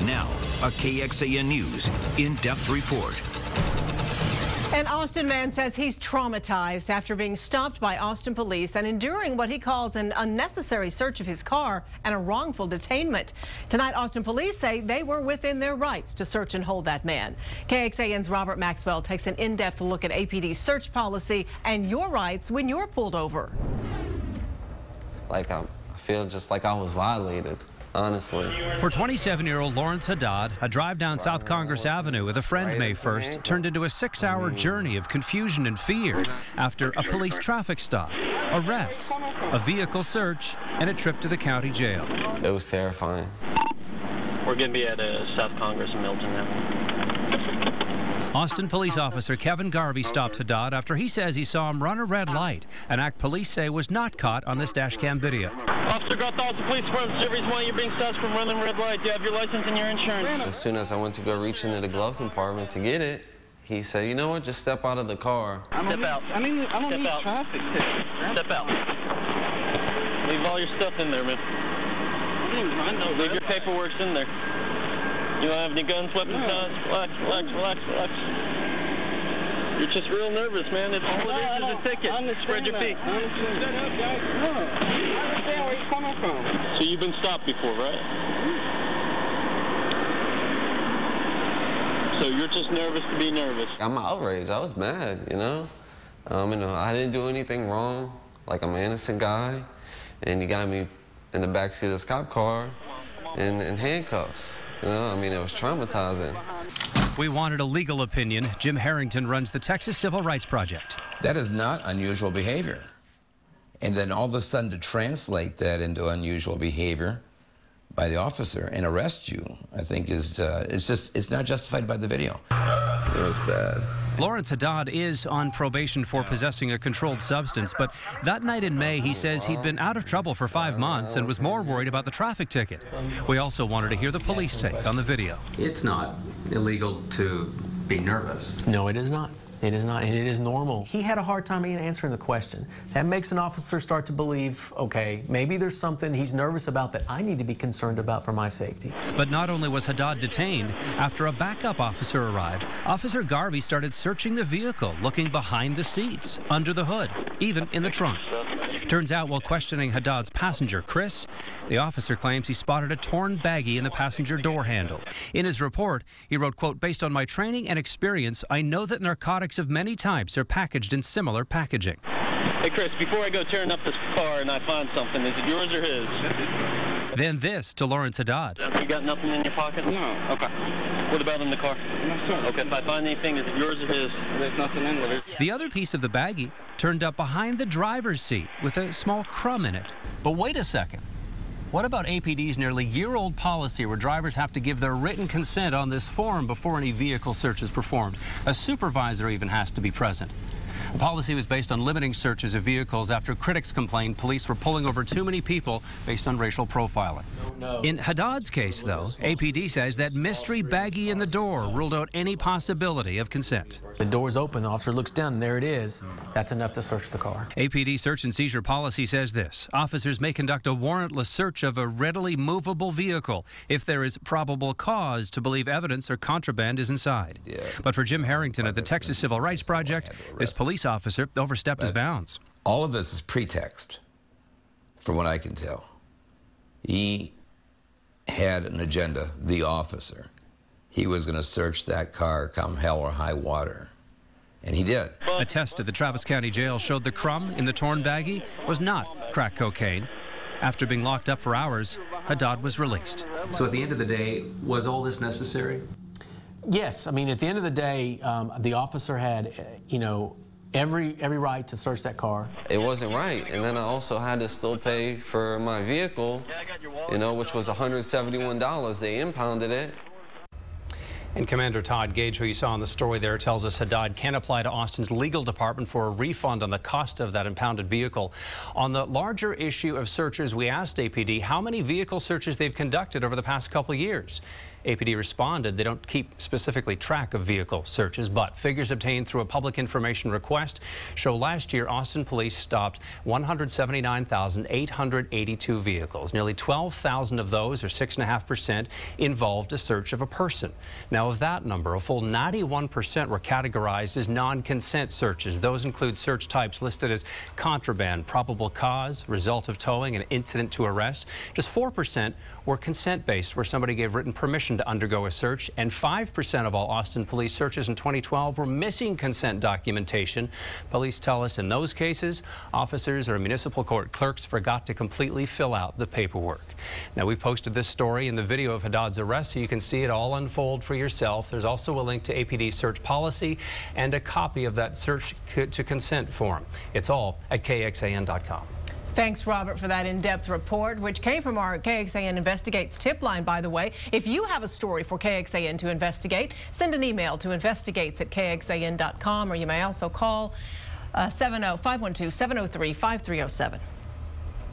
Now, a KXAN News in-depth report. An Austin man says he's traumatized after being stopped by Austin police and enduring what he calls an unnecessary search of his car and a wrongful detainment. Tonight, Austin police say they were within their rights to search and hold that man. KXAN's Robert Maxwell takes an in-depth look at APD's search policy and your rights when you're pulled over. Like, I feel just like I was violated. Honestly. For 27-year-old Lawrence Haddad, a drive down South Congress Avenue with a friend May 1st turned into a 6-hour journey of confusion and fear after a police traffic stop, arrests, a vehicle search, and a trip to the county jail. It was terrifying. We're going to be at South Congress in Milton now. Austin police officer Kevin Garvey stopped Haddad after he says he saw him run a red light, an act police say was not caught on this dash cam video. Officer Grothal, the police department, series 1, you're being stopped from running red light. Do you have your license and your insurance? As soon as I went to go reach into the glove compartment to get it, he said, you know what, just step out of the car. Step out. I don't need out. traffic. Step out. Leave all your stuff in there, man. Leave your paperwork in there. You don't have any guns, weapons, guns? Relax, relax, relax, relax. You're just real nervous, man. It's all it is a ticket. Spread your feet. I understand where you're coming from. So you've been stopped before, right? So you're just nervous to be nervous. I'm outraged. I was mad, you know? I didn't do anything wrong. Like, I'm an innocent guy, and he got me in the backseat of this cop car in handcuffs. You know, it was traumatizing. We wanted a legal opinion. Jim Harrington runs the Texas Civil Rights Project. That is not unusual behavior. And then all of a sudden to translate that into unusual behavior by the officer and arrest you, I think it's not justified by the video. It was bad. Lawrence Haddad is on probation for possessing a controlled substance, but that night in May, he says he'd been out of trouble for 5 months and was more worried about the traffic ticket. We also wanted to hear the police take on the video. It's not illegal to be nervous. No, it is not. It is not, and it is normal. He had a hard time even answering the question. That makes an officer start to believe, okay, maybe there's something he's nervous about that I need to be concerned about for my safety. But not only was Haddad detained, after a backup officer arrived, Officer Garvey started searching the vehicle, looking behind the seats, under the hood, even in the trunk. Turns out while questioning Haddad's passenger, Chris, the officer claims he spotted a torn baggie in the passenger door handle. In his report, he wrote, quote, based on my training and experience, I know that narcotics of many types are packaged in similar packaging. Hey, Chris, before I go tearing up this car and I find something, is it yours or his? Then this to Lawrence Haddad. You got nothing in your pocket? No. Okay. What about in the car? No, sir. Okay, if I find anything, is it yours or his? There's nothing in there. The other piece of the baggie turned up behind the driver's seat with a small crumb in it. But wait a second. What about APD's nearly year-old policy where drivers have to give their written consent on this form before any vehicle search is performed? A supervisor even has to be present. The policy was based on limiting searches of vehicles after critics complained police were pulling over too many people based on racial profiling. In Haddad's case, though, APD says that mystery baggie in the door ruled out any possibility of consent. The door's open, the officer looks down, and there it is. That's enough to search the car. APD search and seizure policy says this. Officers may conduct a warrantless search of a readily movable vehicle if there is probable cause to believe evidence or contraband is inside. But for Jim Harrington at the Texas Civil Rights Project, this police officer overstepped his bounds. All of this is pretext, from what I can tell. He had an agenda, the officer. He was going to search that car come hell or high water. And he did. A test at the Travis County Jail showed the crumb in the torn baggie was not crack cocaine. After being locked up for hours, Haddad was released. So at the end of the day, was all this necessary? Yes, at the end of the day, the officer had, every right to search that car. It wasn't right, and then I also had to still pay for my vehicle, which was $171. They impounded it. And Commander Todd Gage, who you saw in the story there, tells us Haddad can apply to Austin's legal department for a refund on the cost of that impounded vehicle. On the larger issue of searches, we asked APD how many vehicle searches they've conducted over the past couple of years. APD responded they don't keep specifically track of vehicle searches, but figures obtained through a public information request show last year Austin police stopped 179,882 vehicles. Nearly 12,000 of those, or 6.5%, involved a search of a person. Now, of that number, a full 91% were categorized as non-consent searches. Those include search types listed as contraband, probable cause, result of towing, and incident to arrest. Just 4% were consent-based, where somebody gave written permission to undergo a search, and 5% of all Austin police searches in 2012 were missing consent documentation. Police tell us in those cases, officers or municipal court clerks forgot to completely fill out the paperwork. Now, we've posted this story and the video of Haddad's arrest so you can see it all unfold for yourself. There's also a link to APD search policy and a copy of that search to consent form. It's all at KXAN.com. Thanks, Robert, for that in-depth report, which came from our KXAN Investigates tip line, by the way. If you have a story for KXAN to investigate, send an email to investigates@kxan.com, or you may also call 512-703-5307.